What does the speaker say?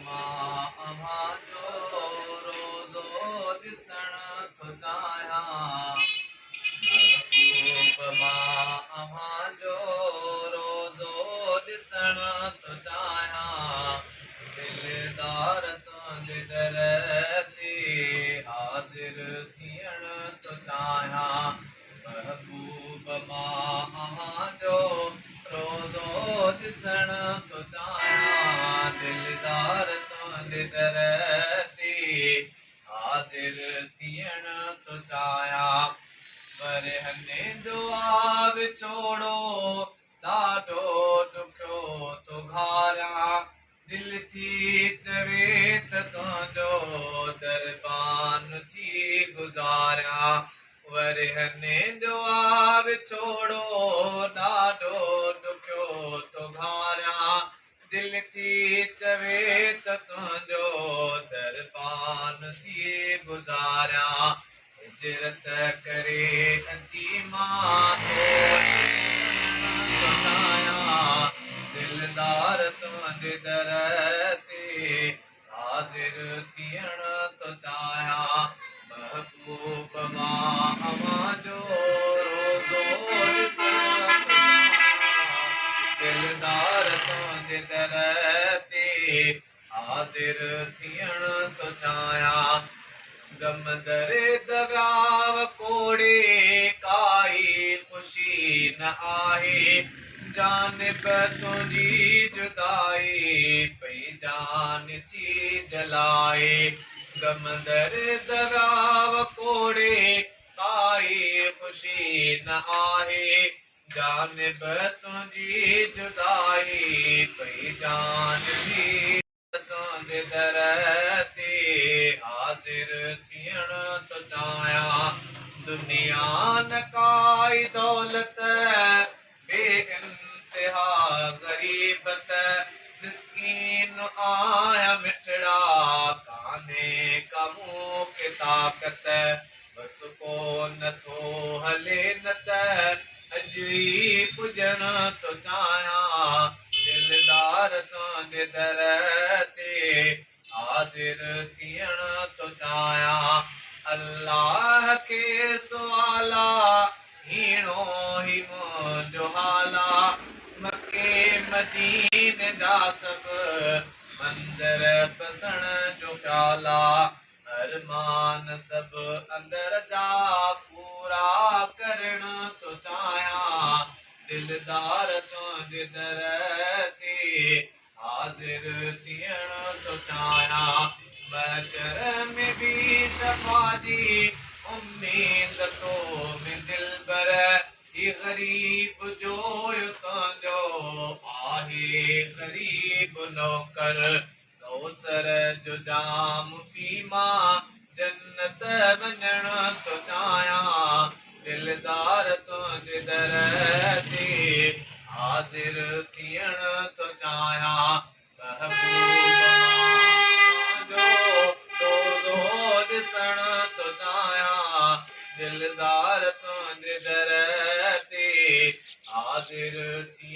मां अव्हां जो रोज़ो ॾिसण थो चाहियां। महबूब मां अव्हां जो रोज़ो ॾिसण थो चाहियां। दिलदार तुंहिंजे दर ते हाज़िर थियण थो चाहियां। महबूब मां अव्हां जो रोज़ो ॾिसण थो चाहियां। दिलदार तुंहिंजे दर ते हाज़िर थियण थो चाहियां। पर हने दुआ विछोड़ो ॾाढो ॾुखियो थो घारियां। दिलि थी चवे त तुंहिंजो दरबान थी गुज़ारियां। वर हने दुआ विछोड़ो ॾाढो ॾुखियो थो घारियां। दिलि थी चवे त तुंहिंजो दरबान थी गुज़ारियां। हिजरत करे अची मां थो चाहियां। दिलदार तुंहिंजे दर ते हाज़िर थियण थो चाहियां। महबूब मां अव्हां जो रोज़ो ॾिसण थो चाहियां। दिलदार तुंहिंजे दर ते हाज़िर थियण थो चाहियां। गम दरे दरियाव कोड़े काई ख़ुशी न आहे। जानिब तुंहिंजी जुदाई पई जान थी जलाए। गम दरे दरियाव कोड़े काई ख़ुशी न आहे। जानिब तुंहिंजी जुदाई पई जान थी तुंहिंजे दर ते हाज़िर थियण थो चाहियां। दुनिया न काई दौलत बेइंतिहा ग़रीबत मिस्कीन आहियां मिठड़ा कान्हे का मूंखे ताक़त। बस को नथो हले न त अॼु ई पुॼण थो चाहियां। दिलदार तुंहिंजे दर ते हाज़िर थियण थो चाहियां। अल्लाह खे सुवाला हीणो ई मुंहिंजो हाला। मके मदीने जा सभु मंदर बसण जो ख़्याला। अरमान सभु अंदर जा पूरा करण थो चाहियां। दिलदार तुंहिंजे दर ते हाज़िर थियण थो चाहियां। महशर में बि शफ़ा जी उम्मीद तो में दिलबर ही ग़रीब जो तुंहिंजो आहे ग़रीब नौकर। कौसर जो जाम पी मां जन्नत वञण थो चाहियां। दिलदार तुंहिंजे दर ते हाज़िर थियण थो चाहियां। महबूब मां जो रोज़ो ॾिसण थो चाहियां। दिलदार तुंहिंजे दर ते हाज़िर थी